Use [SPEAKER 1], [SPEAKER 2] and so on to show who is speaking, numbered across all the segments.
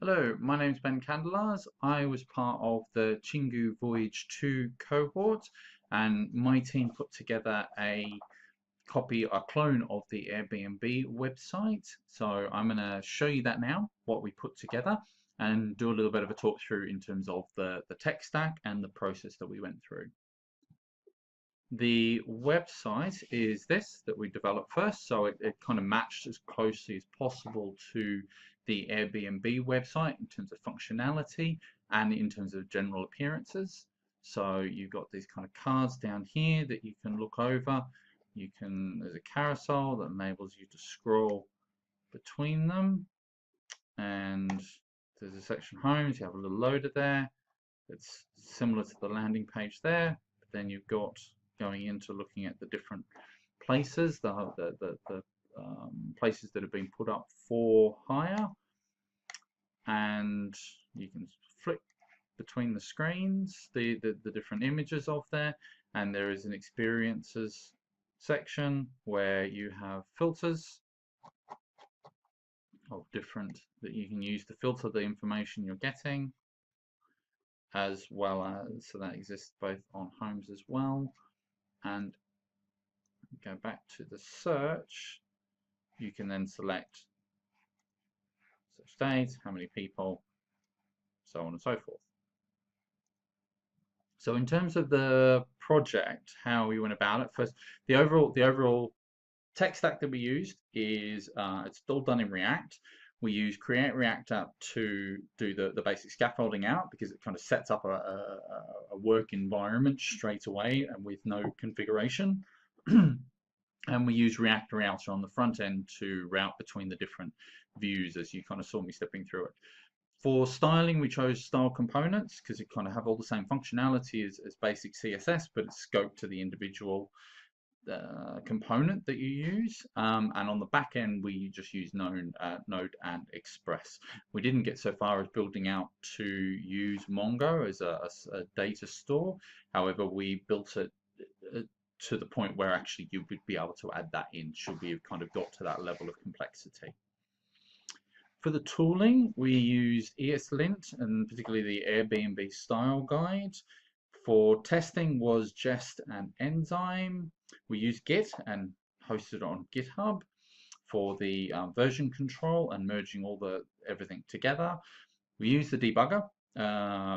[SPEAKER 1] Hello, my name is Ben Candelars. I was part of the Chingu Voyage-2 cohort, and my team put together a clone of the Airbnb website. So I'm going to show you that now, what we put together, and do a little bit of a talk through in terms of the tech stack and the process that we went through. The website is this that we developed first, so it kind of matched as closely as possible to the Airbnb website in terms of functionality and in terms of general appearances. So you've got these kind of cards down here that you can look over. There's a carousel that enables you to scroll between them, and there's a section homes. You have a little loader there. It's similar to the landing page there, but then you've got going into looking at the different places, the places that have been put up for hire, and you can flick between the screens, the different images of there, and there is an experiences section where you have filters of different that you can use to filter the information you're getting, as well as, so that exists both on homes as well. And go back to the search, you can then select search days, how many people, so on and so forth. So in terms of the project, how we went about it, first, the overall tech stack that we used is it's all done in React. We use Create React App to do the basic scaffolding out, because it kind of sets up a work environment straight away and with no configuration. And we use React Router on the front end to route between the different views, as you kind of saw me stepping through it. For styling, we chose style components because it kind of have all the same functionality as basic CSS, but it's scoped to the individual component that you use. And on the back end, we just use Node and Express. We didn't get so far as building out to use Mongo as a data store. However, we built it to the point where actually you would be able to add that in should we have kind of got to that level of complexity. For the tooling, we used ESLint and particularly the Airbnb style guide. For testing was Jest and Enzyme. We used Git and hosted it on GitHub for the version control and merging everything together. We used the debugger,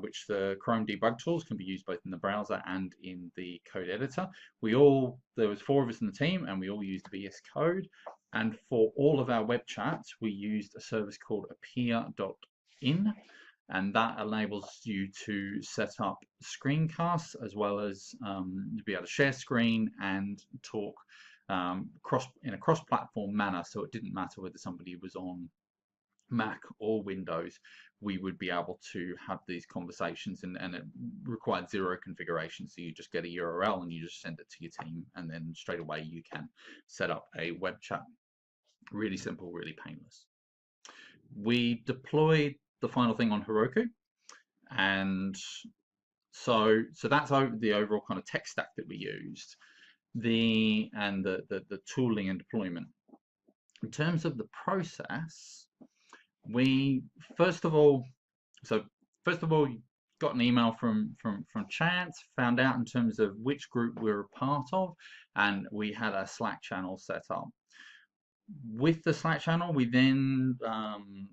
[SPEAKER 1] which the Chrome debug tools can be used both in the browser and in the code editor. There was 4 of us in the team, and we all used VS Code. And for all of our web chats, we used a service called appear.in, and that enables you to set up screencasts as well as be able to share screen and talk in a cross-platform manner. So it didn't matter whether somebody was on Mac or Windows, we would be able to have these conversations, and it required 0 configuration. So you just get a URL and you just send it to your team, and then straight away you can set up a web chat. Really simple, really painless. We deployed the final thing on Heroku, and so that's the overall kind of tech stack that we used, the tooling and deployment. In terms of the process, we first of all got an email from Chance, found out in terms of which group we were a part of, and we had a Slack channel set up. With the Slack channel, we then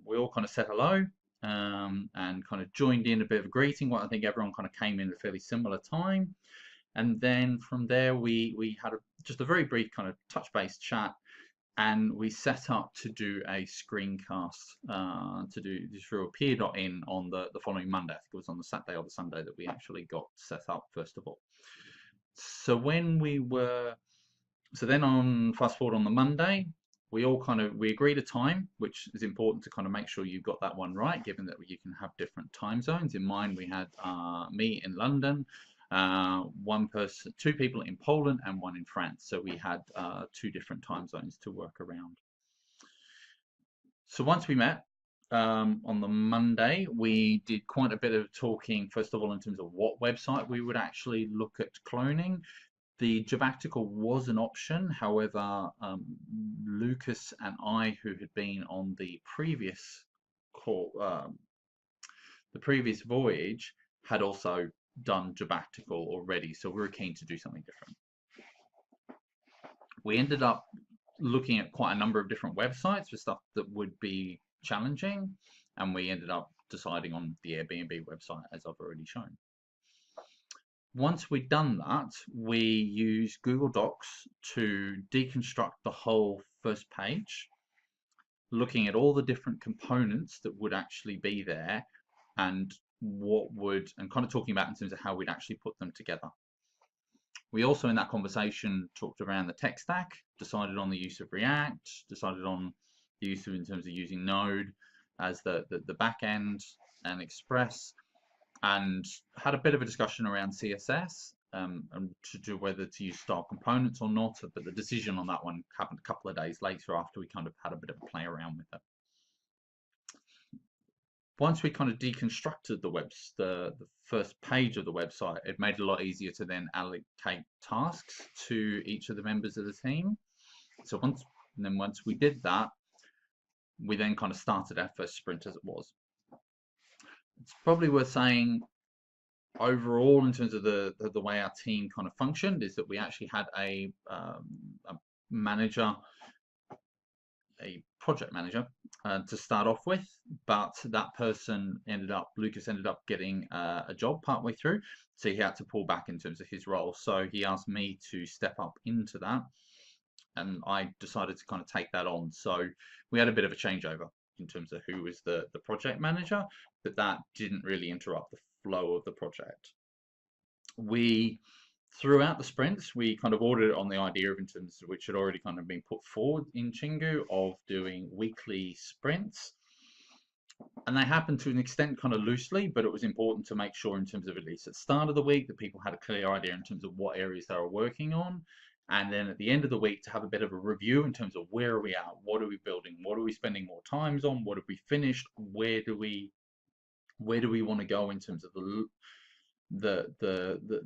[SPEAKER 1] we all kind of said hello and kind of joined in a bit of a greeting. I think everyone kind of came in at a fairly similar time, and then from there we had just a very brief kind of touch-based chat. And we set up to do a screencast to do through appear.in on the following Monday. I think it was on the Saturday or the Sunday that we actually got set up first of all. So then fast forward on the Monday, we agreed a time, which is important to kind of make sure you've got that one right, given that you can have different time zones. In mind, we had me in London, 2 people in Poland and 1 in France. So we had 2 different time zones to work around. So once we met on the Monday, we did quite a bit of talking, first of all, in terms of what website we would actually look at cloning. The Jabactical was an option. However, Lukasz and I, who had been on the previous the previous voyage had also done Jabactical already, so we were keen to do something different. We ended up looking at quite a number of different websites for stuff that would be challenging, and we ended up deciding on the Airbnb website, as I've already shown. Once we'd done that, we used Google Docs to deconstruct the whole first page, looking at all the different components that would actually be there and kind of talking about in terms of how we'd actually put them together. We also, in that conversation, talked around the tech stack, decided on the use of React, decided on the use of, in terms of using Node as the back end and Express, and had a bit of a discussion around CSS and to do whether to use style components or not. But the decision on that one happened a couple of days later after we kind of had a bit of a play around with it. Once we kind of deconstructed the first page of the website, it made it a lot easier to then allocate tasks to each of the members of the team. So once we did that, we then kind of started our first sprint as it was. It's probably worth saying overall, in terms of the way our team kind of functioned, is that we actually had a manager, a project manager, to start off with, but that person Lukasz ended up getting a job partway through, so he had to pull back in terms of his role. So he asked me to step up into that, and I decided to kind of take that on. So we had a bit of a changeover in terms of who was the project manager, but that didn't really interrupt the flow of the project. Throughout the sprints, we kind of ordered it on the idea of, in terms of which had already kind of been put forward in Chingu, of doing weekly sprints. And they happened to an extent kind of loosely, but it was important to make sure in terms of, at least at the start of the week, that people had a clear idea in terms of what areas they were working on. And then at the end of the week, to have a bit of a review in terms of where are we at, what are we building, what are we spending more times on, what have we finished, where do we want to go in terms of the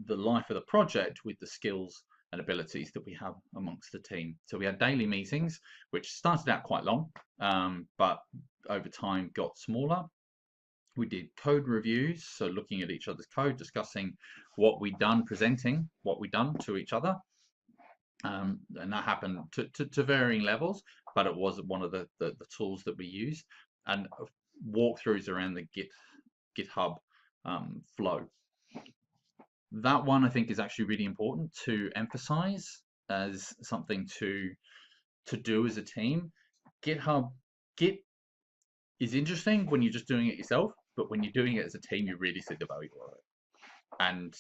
[SPEAKER 1] life of the project with the skills and abilities that we have amongst the team. So we had daily meetings, which started out quite long, but over time got smaller. We did code reviews, so looking at each other's code, discussing what we'd done, presenting what we'd done to each other. And that happened to varying levels, but it was one of the tools that we used, and walkthroughs around the GitHub flow. That one, I think, is actually really important to emphasize as something to do as a team. Git is interesting when you're just doing it yourself, but when you're doing it as a team, you really see the value of it. And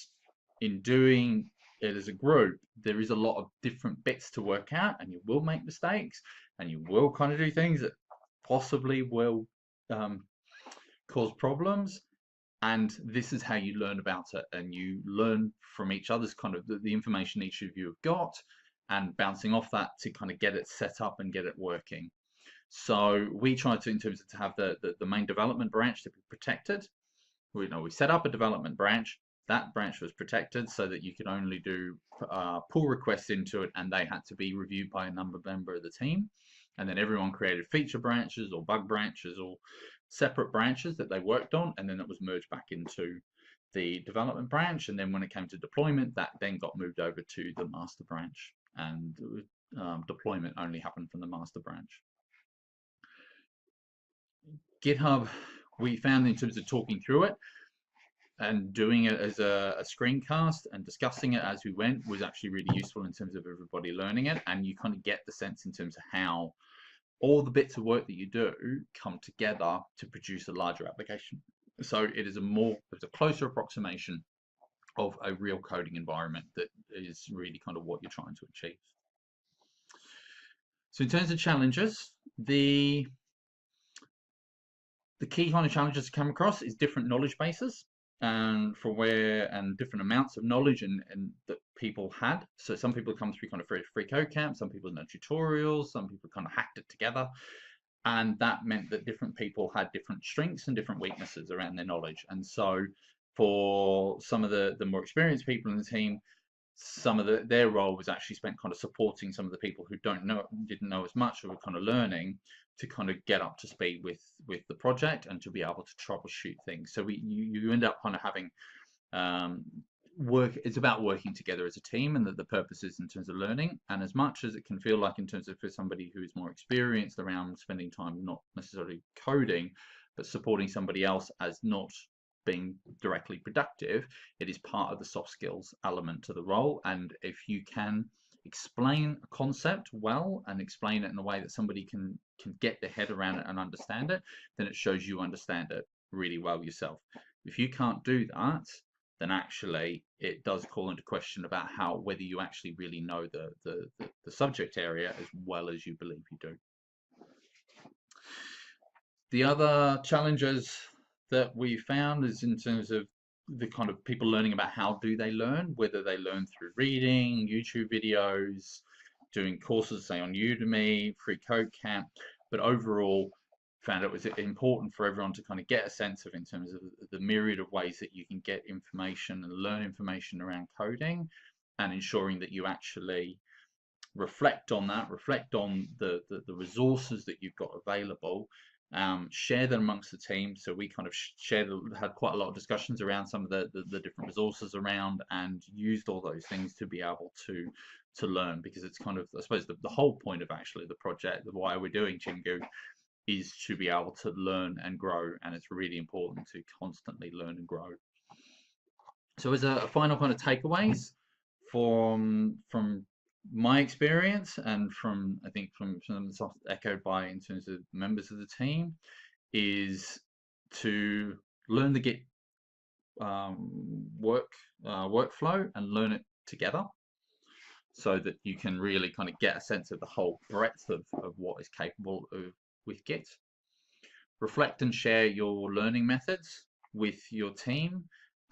[SPEAKER 1] in doing it as a group, there is a lot of different bits to work out, and you will make mistakes, and you will kind of do things that possibly will cause problems. And this is how you learn about it, and you learn from each other's kind of the information each of you have got, and bouncing off that to kind of get it set up and get it working. So we try to, in terms of, to have the main development branch to be protected. We set up a development branch. That branch was protected so that you could only do pull requests into it, and they had to be reviewed by a member of the team. And then everyone created feature branches or bug branches or separate branches that they worked on, and then it was merged back into the development branch. And then when it came to deployment, that then got moved over to the master branch, and deployment only happened from the master branch. GitHub, we found, in terms of talking through it and doing it as a screencast and discussing it as we went, was actually really useful in terms of everybody learning it. And you kind of get the sense in terms of how all the bits of work that you do come together to produce a larger application. So it is it's a closer approximation of a real coding environment that is really kind of what you're trying to achieve. So in terms of challenges, the key kind of challenges to come across is different knowledge bases, and different amounts of knowledge and that people had. So some people come through kind of free code camp, some people know tutorials, some people kind of hacked it together, and that meant that different people had different strengths and different weaknesses around their knowledge. And so for some of the more experienced people in the team, some of their role was actually spent kind of supporting some of the people who didn't know as much, or were kind of learning to kind of get up to speed with the project and to be able to troubleshoot things. So you end up kind of having um, work. It's about working together as a team, and that the purpose is in terms of learning. And as much as it can feel like in terms of for somebody who is more experienced around spending time not necessarily coding, but supporting somebody else as not being directly productive, it is part of the soft skills element to the role. And if you can explain a concept well and explain it in a way that somebody can get their head around it and understand it, then it shows you understand it really well yourself. If you can't do that, then actually it does call into question about whether you actually really know the subject area as well as you believe you do. The other challenges that we found is in terms of the kind of people learning about how do they learn, whether they learn through reading, YouTube videos, doing courses, say on Udemy, Free Code Camp, but overall found it was important for everyone to kind of get a sense of, in terms of the myriad of ways that you can get information and learn information around coding, and ensuring that you actually reflect on that, reflect on the resources that you've got available, share them amongst the team. So we kind of had quite a lot of discussions around some of the different resources around, and used all those things to be able to learn, because it's kind of, I suppose, the whole point of actually the project, why we're doing Chingu, is to be able to learn and grow, and it's really important to constantly learn and grow. So as a final kind of takeaways from my experience, and from I think from some of the stuff echoed by in terms of members of the team, is to learn the Git workflow and learn it together, so that you can really kind of get a sense of the whole breadth of what is capable of with Git. Reflect and share your learning methods with your team,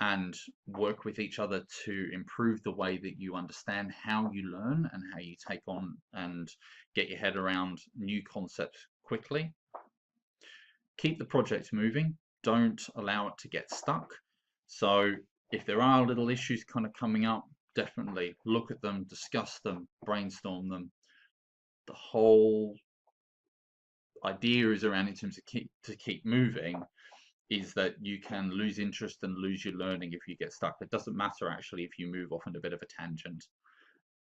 [SPEAKER 1] and work with each other to improve the way that you understand how you learn and how you take on and get your head around new concepts quickly. Keep the project moving. Don't allow it to get stuck. So if there are little issues kind of coming up, definitely look at them, discuss them, brainstorm them. The whole idea is around, in terms of keep moving, is that you can lose interest and lose your learning if you get stuck. It doesn't matter actually if you move off on a bit of a tangent.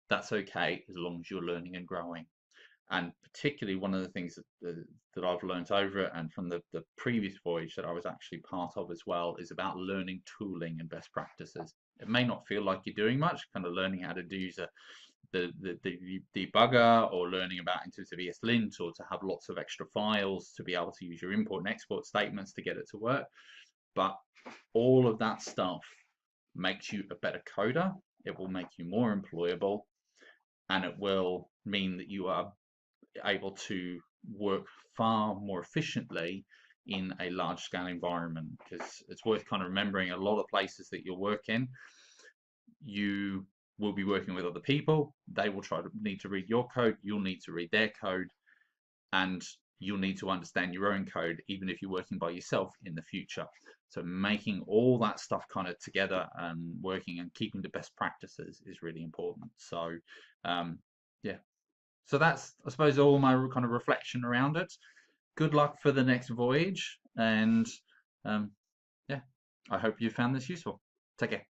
[SPEAKER 1] That's okay, as long as you're learning and growing. And particularly one of the things that I've learned over it, and from the previous voyage that I was actually part of as well, is about learning tooling and best practices. It may not feel like you're doing much, kind of learning how to do the debugger, or learning about in terms of ESLint, or to have lots of extra files to be able to use your import and export statements to get it to work. But all of that stuff makes you a better coder. It will make you more employable, and it will mean that you are able to work far more efficiently in a large scale environment. Because it's worth kind of remembering, a lot of places that you'll work in, you will be working with other people. They will need to read your code, you'll need to read their code, and you'll need to understand your own code, even if you're working by yourself in the future. So making all that stuff kind of together and working and keeping the best practices is really important. So yeah, so that's, I suppose, all my kind of reflection around it. Good luck for the next voyage, and yeah, I hope you found this useful. Take care.